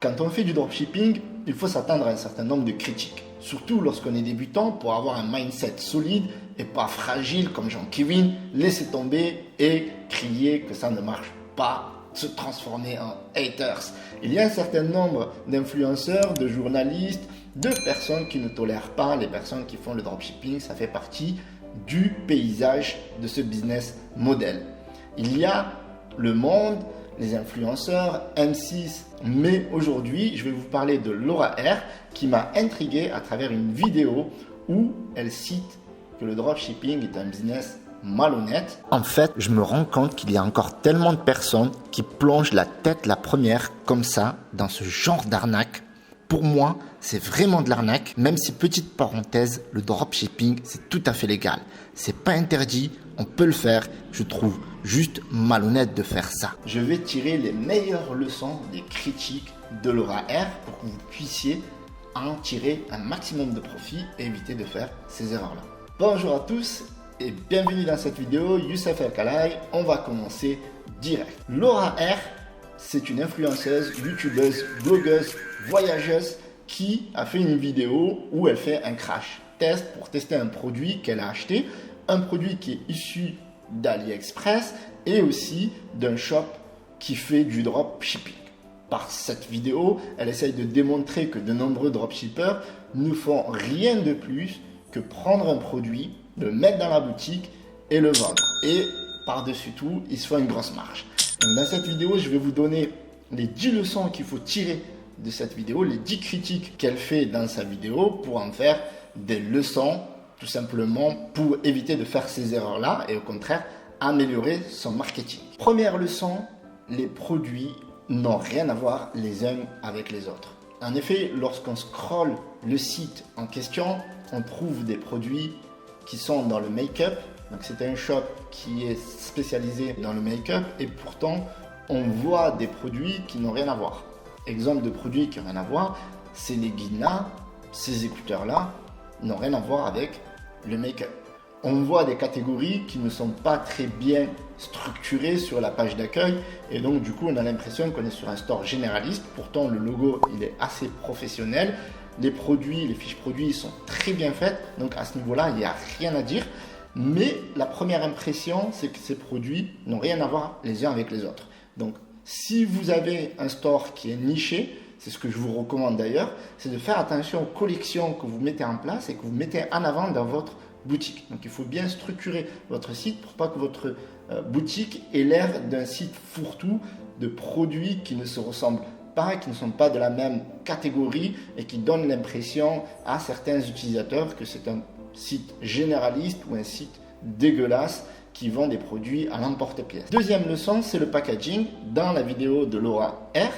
Quand on fait du dropshipping, il faut s'attendre à un certain nombre de critiques. Surtout lorsqu'on est débutant pour avoir un mindset solide et pas fragile comme Jean-Kevin, laisser tomber et crier que ça ne marche pas, se transformer en haters. Il y a un certain nombre d'influenceurs, de journalistes, de personnes qui ne tolèrent pas les personnes qui font le dropshipping. Ça fait partie du paysage de ce business model. Il y a le monde, les influenceurs, M6, mais aujourd'hui, je vais vous parler de Laura R qui m'a intrigué à travers une vidéo où elle cite que le dropshipping est un business malhonnête. En fait, je me rends compte qu'il y a encore tellement de personnes qui plongent la tête la première comme ça dans ce genre d'arnaque. Pour moi, c'est vraiment de l'arnaque, même si, petite parenthèse, le dropshipping, c'est tout à fait légal. C'est pas interdit, on peut le faire, je trouve juste malhonnête de faire ça. Je vais tirer les meilleures leçons des critiques de Laura R pour que vous puissiez en tirer un maximum de profit et éviter de faire ces erreurs-là. Bonjour à tous et bienvenue dans cette vidéo, Youssef El Khalai. On va commencer direct. Laura R, c'est une influenceuse, youtubeuse, blogueuse, voyageuse qui a fait une vidéo où elle fait un crash test pour tester un produit qu'elle a acheté, un produit qui est issu d'AliExpress et aussi d'un shop qui fait du dropshipping. Par cette vidéo, elle essaye de démontrer que de nombreux dropshippers ne font rien de plus que prendre un produit, le mettre dans la boutique et le vendre. Et par-dessus tout, ils se font une grosse marge. Donc dans cette vidéo, je vais vous donner les 10 leçons qu'il faut tirer de cette vidéo, les 10 critiques qu'elle fait dans sa vidéo pour en faire des leçons, tout simplement pour éviter de faire ces erreurs-là et au contraire améliorer son marketing. Première leçon, les produits n'ont rien à voir les uns avec les autres. En effet, lorsqu'on scrolle le site en question, on trouve des produits qui sont dans le make-up. Donc c'est un shop qui est spécialisé dans le make-up et pourtant on voit des produits qui n'ont rien à voir. Exemple de produits qui n'ont rien à voir, c'est les guides-là, ces écouteurs-là n'ont rien à voir avec le make-up. On voit des catégories qui ne sont pas très bien structurées sur la page d'accueil et donc du coup on a l'impression qu'on est sur un store généraliste. Pourtant le logo il est assez professionnel, les produits, les fiches produits sont très bien faites, donc à ce niveau-là il n'y a rien à dire. Mais la première impression c'est que ces produits n'ont rien à voir les uns avec les autres. Donc si vous avez un store qui est niché, c'est ce que je vous recommande d'ailleurs, c'est de faire attention aux collections que vous mettez en place et que vous mettez en avant dans votre boutique. Donc il faut bien structurer votre site pour pas que votre boutique ait l'air d'un site fourre-tout de produits qui ne se ressemblent pas, qui ne sont pas de la même catégorie et qui donnent l'impression à certains utilisateurs que c'est un site généraliste ou un site dégueulasse qui vend des produits à l'emporte-pièce. Deuxième leçon, c'est le packaging. Dans la vidéo de Laura R,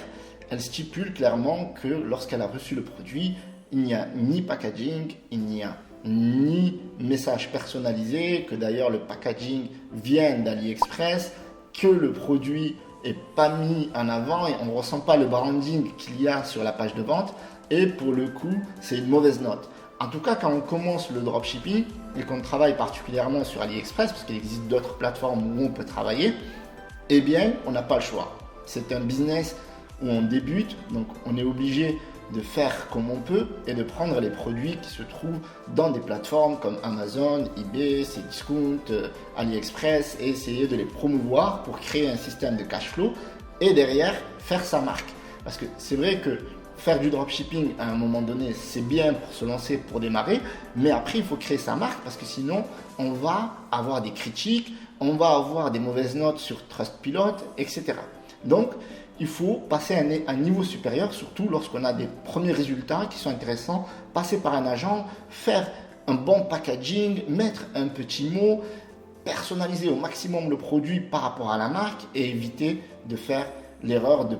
elle stipule clairement que lorsqu'elle a reçu le produit, il n'y a ni packaging, il n'y a ni message personnalisé, que d'ailleurs le packaging vient d'AliExpress, que le produit est pas mis en avant et on ne ressent pas le branding qu'il y a sur la page de vente et pour le coup, c'est une mauvaise note. En tout cas, quand on commence le dropshipping et qu'on travaille particulièrement sur AliExpress, parce qu'il existe d'autres plateformes où on peut travailler, eh bien, on n'a pas le choix. C'est un business où on débute, donc on est obligé de faire comme on peut et de prendre les produits qui se trouvent dans des plateformes comme Amazon, eBay, Cdiscount, AliExpress et essayer de les promouvoir pour créer un système de cash flow et derrière faire sa marque. Parce que c'est vrai que faire du dropshipping à un moment donné, c'est bien pour se lancer, pour démarrer, mais après il faut créer sa marque parce que sinon on va avoir des critiques, on va avoir des mauvaises notes sur Trustpilot, etc. Donc il faut passer à un niveau supérieur, surtout lorsqu'on a des premiers résultats qui sont intéressants, passer par un agent, faire un bon packaging, mettre un petit mot, personnaliser au maximum le produit par rapport à la marque et éviter de faire l'erreur de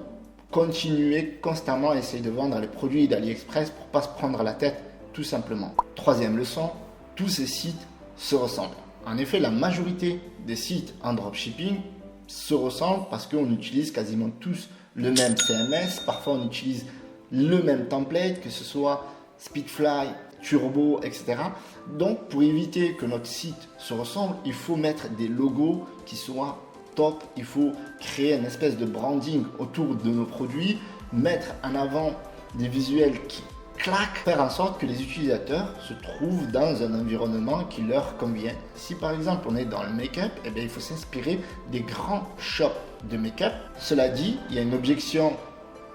continuer constamment à essayer de vendre les produits d'AliExpress pour ne pas se prendre la tête tout simplement. Troisième leçon, tous ces sites se ressemblent. En effet, la majorité des sites en dropshipping se ressemblent parce qu'on utilise quasiment tous le même CMS. Parfois, on utilise le même template, que ce soit Speedfly, Turbo, etc. Donc, pour éviter que notre site se ressemble, il faut mettre des logos qui soient top. Il faut créer une espèce de branding autour de nos produits mettre en avant des visuels qui claquent, faire en sorte que les utilisateurs se trouvent dans un environnement qui leur convient. Si par exemple on est dans le make-up, eh bien, il faut s'inspirer des grands shops de make-up. Cela dit, il y a une objection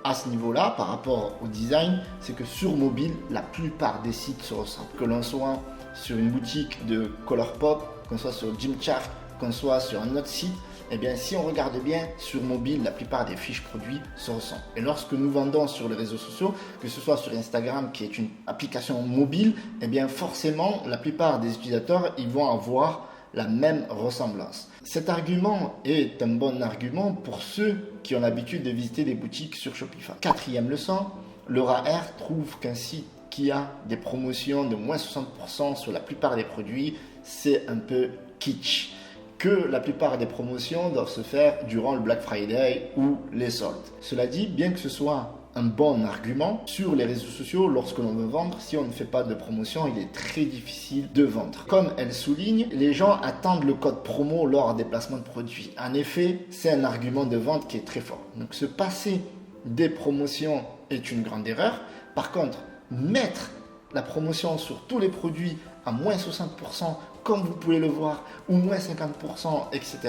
à ce niveau-là par rapport au design, c'est que sur mobile, la plupart des sites se ressemblent. Que l'on soit sur une boutique de Colourpop, qu'on soit sur Gymshark, qu'on soit sur un autre site, eh bien, si on regarde bien, sur mobile, la plupart des fiches produits se ressemblent. Et lorsque nous vendons sur les réseaux sociaux, que ce soit sur Instagram, qui est une application mobile, eh bien, forcément, la plupart des utilisateurs, ils vont avoir la même ressemblance. Cet argument est un bon argument pour ceux qui ont l'habitude de visiter des boutiques sur Shopify. Quatrième leçon, Laura R trouve qu'un site qui a des promotions de moins 60% sur la plupart des produits, c'est un peu kitsch. Que la plupart des promotions doivent se faire durant le Black Friday ou les soldes. Cela dit, bien que ce soit un bon argument, sur les réseaux sociaux, lorsque l'on veut vendre, si on ne fait pas de promotion, il est très difficile de vendre. Comme elle souligne, les gens attendent le code promo lors des placements de produits. En effet, c'est un argument de vente qui est très fort. Donc se passer des promotions est une grande erreur. Par contre, mettre la promotion sur tous les produits à moins 60%, comme vous pouvez le voir, ou moins 50%, etc.,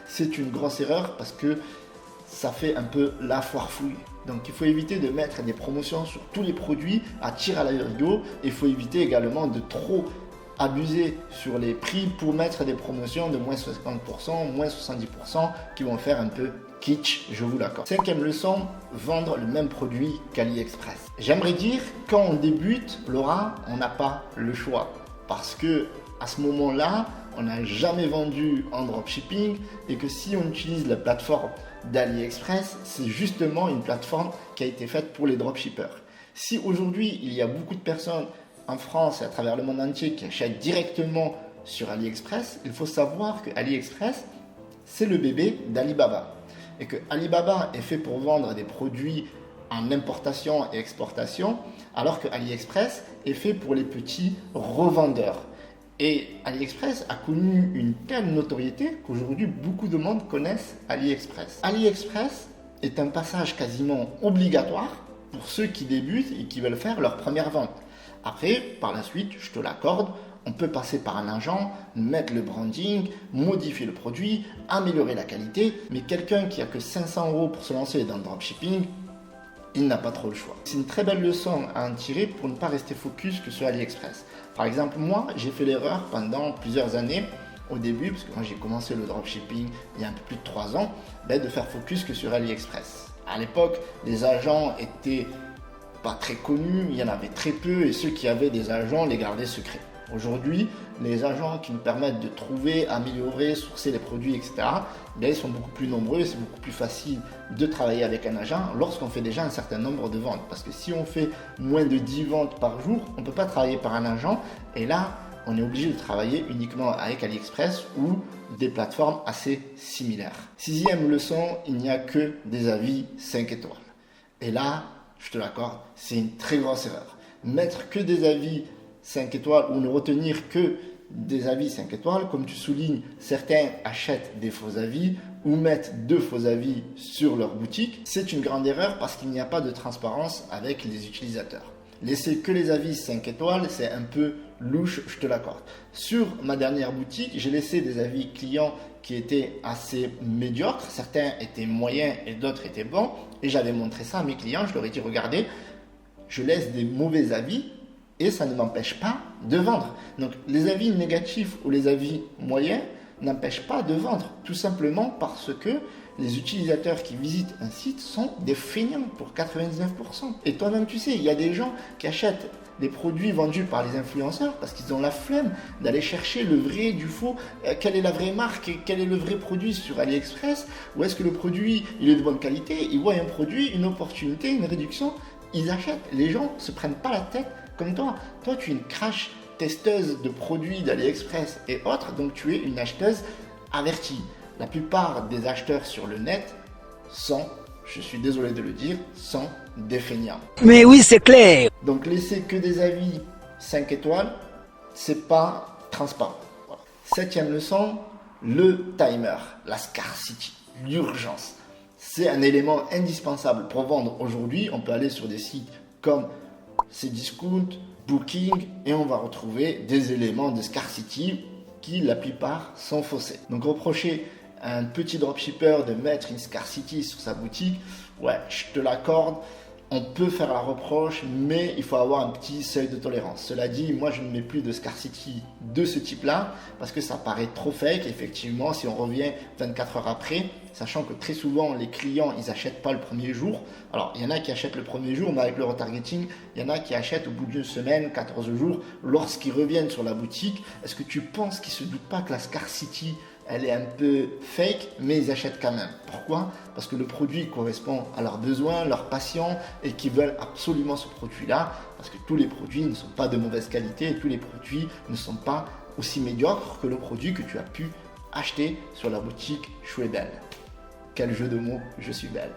c'est une grosse erreur parce que ça fait un peu la foire fouille. Donc il faut éviter de mettre des promotions sur tous les produits à tir à l'arigot. Il faut éviter également de trop abuser sur les prix pour mettre des promotions de moins 50%, moins 70% qui vont faire un peu kitsch, je vous l'accorde. Cinquième leçon, vendre le même produit qu'AliExpress. J'aimerais dire, quand on débute, Laura, on n'a pas le choix. Parce que à ce moment-là, on n'a jamais vendu en dropshipping et que si on utilise la plateforme d'AliExpress, c'est justement une plateforme qui a été faite pour les dropshippers. Si aujourd'hui, il y a beaucoup de personnes en France et à travers le monde entier qui achètent directement sur AliExpress, il faut savoir que AliExpress, c'est le bébé d'Alibaba. Et que Alibaba est fait pour vendre des produits en importation et exportation, alors que AliExpress est fait pour les petits revendeurs. Et AliExpress a connu une telle notoriété qu'aujourd'hui beaucoup de monde connaissent AliExpress. AliExpress est un passage quasiment obligatoire pour ceux qui débutent et qui veulent faire leur première vente. Après, par la suite, je te l'accorde, on peut passer par un agent, mettre le branding, modifier le produit, améliorer la qualité, mais quelqu'un qui a que 500 € pour se lancer dans le dropshipping, il n'a pas trop le choix. C'est une très belle leçon à en tirer pour ne pas rester focus que sur AliExpress. Par exemple, moi, j'ai fait l'erreur pendant plusieurs années, au début, parce que moi j'ai commencé le dropshipping il y a un peu plus de 3 ans, de faire focus que sur AliExpress. À l'époque, les agents étaient pas très connus, il y en avait très peu, et ceux qui avaient des agents les gardaient secrets. Aujourd'hui, les agents qui nous permettent de trouver, améliorer, sourcer les produits, etc., ils sont beaucoup plus nombreux et c'est beaucoup plus facile de travailler avec un agent lorsqu'on fait déjà un certain nombre de ventes. Parce que si on fait moins de 10 ventes par jour, on ne peut pas travailler par un agent et là, on est obligé de travailler uniquement avec AliExpress ou des plateformes assez similaires. Sixième leçon, il n'y a que des avis 5 étoiles. Et là, je te l'accorde, c'est une très grosse erreur. Mettre que des avis 5 étoiles ou ne retenir que des avis 5 étoiles, comme tu soulignes, certains achètent des faux avis ou mettent de faux avis sur leur boutique. C'est une grande erreur parce qu'il n'y a pas de transparence avec les utilisateurs. Laisser que les avis 5 étoiles, c'est un peu louche, je te l'accorde. Sur ma dernière boutique, j'ai laissé des avis clients qui étaient assez médiocres. Certains étaient moyens et d'autres étaient bons. Et j'avais montré ça à mes clients. Je leur ai dit, regardez, je laisse des mauvais avis et ça ne m'empêche pas de vendre. Donc les avis négatifs ou les avis moyens n'empêchent pas de vendre. Tout simplement parce que les utilisateurs qui visitent un site sont des feignants pour 99%. Et toi-même, tu sais, il y a des gens qui achètent des produits vendus par les influenceurs parce qu'ils ont la flemme d'aller chercher le vrai du faux, quelle est la vraie marque, quel est le vrai produit sur AliExpress, ou est-ce que le produit il est de bonne qualité, ils voient un produit, une opportunité, une réduction, ils achètent. Les gens ne se prennent pas la tête comme toi. Toi, tu es une crash testeuse de produits d'AliExpress et autres, donc tu es une acheteuse avertie. La plupart des acheteurs sur le net sont, je suis désolé de le dire, sont des feignants. Mais oui, c'est clair. Donc laisser que des avis 5 étoiles, c'est pas transparent. Voilà. Septième leçon, le timer, la scarcity, l'urgence. c'est un élément indispensable pour vendre. Aujourd'hui, on peut aller sur des sites comme Cdiscount, Booking et on va retrouver des éléments de scarcity qui, la plupart, sont faussés. Donc reprocher à un petit dropshipper de mettre une scarcity sur sa boutique, ouais, je te l'accorde. On peut faire la reproche, mais il faut avoir un petit seuil de tolérance. Cela dit, moi je ne mets plus de scarcity de ce type-là parce que ça paraît trop fake. Effectivement, si on revient 24 heures après, sachant que très souvent les clients ils n'achètent pas le premier jour. Alors il y en a qui achètent le premier jour, mais avec le retargeting, il y en a qui achètent au bout d'une semaine, 14 jours, lorsqu'ils reviennent sur la boutique. Est-ce que tu penses qu'ils ne se doutent pas que la scarcity elle est un peu fake, mais ils achètent quand même. Pourquoi? Parce que le produit correspond à leurs besoins, leurs passions et qu'ils veulent absolument ce produit-là. Parce que tous les produits ne sont pas de mauvaise qualité et tous les produits ne sont pas aussi médiocres que le produit que tu as pu acheter sur la boutique Je suis belle. Quel jeu de mots, je suis belle.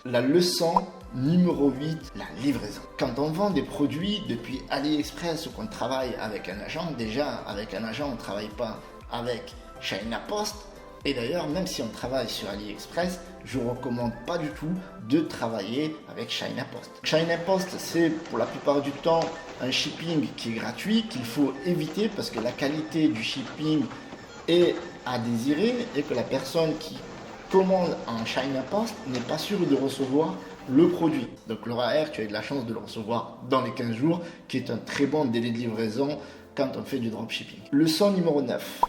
La leçon numéro 8, la livraison. Quand on vend des produits depuis AliExpress ou qu'on travaille avec un agent, déjà avec un agent on ne travaille pas avec China Post. Et d'ailleurs, même si on travaille sur AliExpress, je ne recommande pas du tout de travailler avec China Post. China Post, c'est pour la plupart du temps un shipping qui est gratuit, qu'il faut éviter parce que la qualité du shipping est à désirer et que la personne qui commande en China Post n'est pas sûre de recevoir le produit. Donc l'ORAR, tu as eu de la chance de le recevoir dans les 15 jours, qui est un très bon délai de livraison quand on fait du dropshipping. Leçon numéro 9.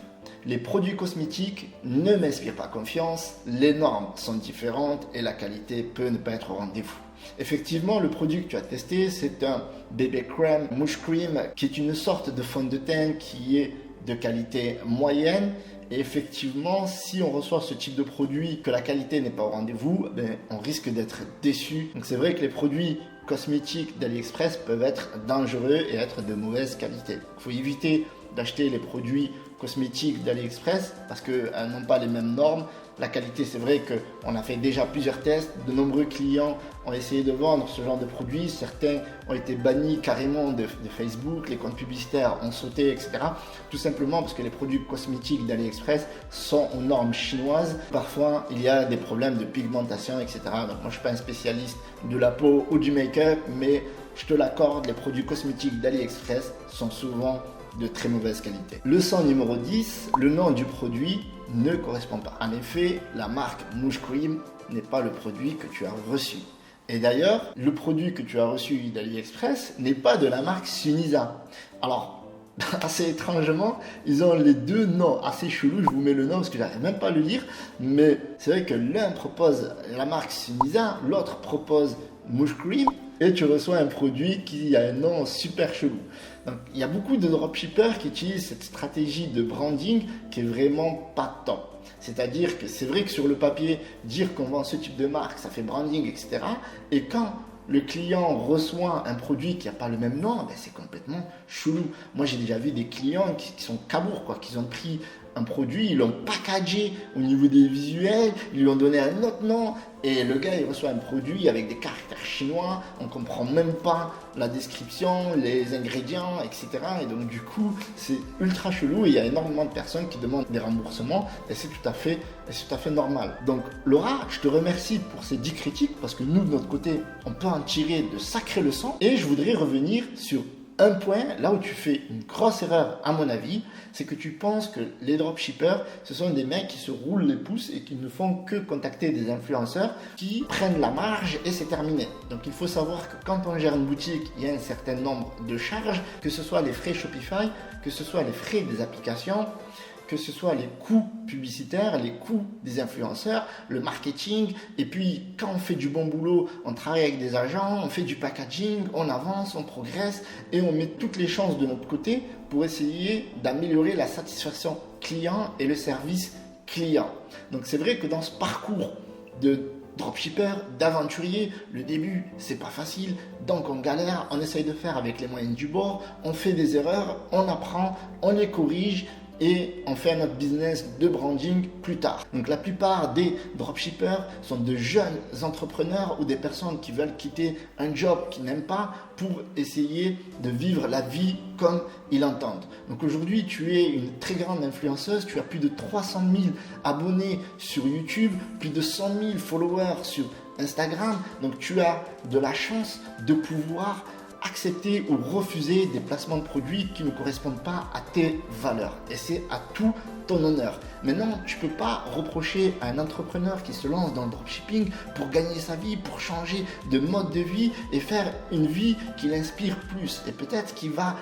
Les produits cosmétiques ne m'inspirent pas confiance, les normes sont différentes et la qualité peut ne pas être au rendez-vous. Effectivement, le produit que tu as testé, c'est un bébé crème, mouche cream, qui est une sorte de fond de teint qui est de qualité moyenne. Et effectivement, si on reçoit ce type de produit, que la qualité n'est pas au rendez-vous, on risque d'être déçu. Donc c'est vrai que les produits cosmétiques d'AliExpress peuvent être dangereux et être de mauvaise qualité. Il faut éviter d'acheter les produits cosmétiques d'AliExpress parce qu'elles n'ont pas les mêmes normes. La qualité, c'est vrai qu'on a fait déjà plusieurs tests. De nombreux clients ont essayé de vendre ce genre de produits. Certains ont été bannis carrément de Facebook. Les comptes publicitaires ont sauté, etc. Tout simplement parce que les produits cosmétiques d'AliExpress sont aux normes chinoises. Parfois, il y a des problèmes de pigmentation, etc. Donc moi, je ne suis pas un spécialiste de la peau ou du make-up, mais je te l'accorde, les produits cosmétiques d'AliExpress sont souvent de très mauvaise qualité. Leçon numéro 10, le nom du produit ne correspond pas. En effet, la marque Mouche Cream n'est pas le produit que tu as reçu. Et d'ailleurs, le produit que tu as reçu d'AliExpress n'est pas de la marque Sunisa. Alors, assez étrangement, ils ont les deux noms assez chelous. Je vous mets le nom parce que j'arrive même pas à le lire. Mais c'est vrai que l'un propose la marque Sunisa, l'autre propose Mouche Cream. Et tu reçois un produit qui a un nom super chelou. Donc, il y a beaucoup de dropshippers qui utilisent cette stratégie de branding qui est vraiment pas top. C'est-à-dire que c'est vrai que sur le papier, dire qu'on vend ce type de marque, ça fait branding, etc. Et quand le client reçoit un produit qui n'a pas le même nom, c'est complètement chelou. Moi, j'ai déjà vu des clients qui sont cabours, quoi, qui ont pris un produit, ils l'ont packagé au niveau des visuels, ils lui ont donné un autre nom et le gars il reçoit un produit avec des caractères chinois, on comprend même pas la description, les ingrédients, etc. Et donc du coup c'est ultra chelou et il y a énormément de personnes qui demandent des remboursements et c'est tout à fait normal. Donc Laura, je te remercie pour ces 10 critiques parce que nous de notre côté on peut en tirer de sacrées leçons et je voudrais revenir sur un point, là où tu fais une grosse erreur à mon avis, c'est que tu penses que les dropshippers, ce sont des mecs qui se roulent les pouces et qui ne font que contacter des influenceurs qui prennent la marge et c'est terminé. Donc il faut savoir que quand on gère une boutique, il y a un certain nombre de charges, que ce soit les frais Shopify, que ce soit les frais des applications, que ce soit les coûts publicitaires, les coûts des influenceurs, le marketing, et puis quand on fait du bon boulot, on travaille avec des agents, on fait du packaging, on avance, on progresse, et on met toutes les chances de notre côté pour essayer d'améliorer la satisfaction client et le service client. Donc c'est vrai que dans ce parcours de dropshipper, d'aventurier, le début c'est pas facile, donc on galère, on essaye de faire avec les moyens du bord, on fait des erreurs, on apprend, on les corrige, et on fait notre business de branding plus tard. Donc la plupart des dropshippers sont de jeunes entrepreneurs ou des personnes qui veulent quitter un job qu'ils n'aiment pas pour essayer de vivre la vie comme ils l'entendent. Donc aujourd'hui, tu es une très grande influenceuse, tu as plus de 300 000 abonnés sur YouTube, plus de 100 000 followers sur Instagram. Donc tu as de la chance de pouvoir accepter ou refuser des placements de produits qui ne correspondent pas à tes valeurs. Et c'est à tout ton honneur. Maintenant, tu ne peux pas reprocher à un entrepreneur qui se lance dans le dropshipping pour gagner sa vie, pour changer de mode de vie et faire une vie qui l'inspire plus. Et peut-être qu'il va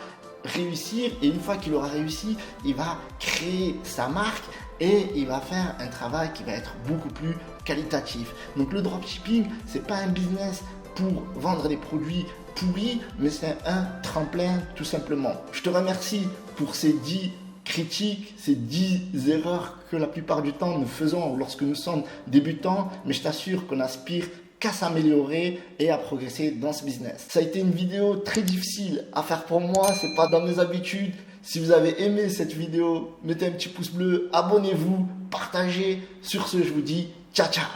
réussir, et une fois qu'il aura réussi, il va créer sa marque et il va faire un travail qui va être beaucoup plus qualitatif. Donc le dropshipping, c'est pas un business pour vendre des produits pourris, mais c'est un tremplin tout simplement. Je te remercie pour ces 10 critiques, ces 10 erreurs que la plupart du temps nous faisons lorsque nous sommes débutants, mais je t'assure qu'on aspire qu'à s'améliorer et à progresser dans ce business. Ça a été une vidéo très difficile à faire pour moi, c'est pas dans mes habitudes. Si vous avez aimé cette vidéo, mettez un petit pouce bleu, abonnez-vous, partagez. Sur ce, je vous dis ciao ciao.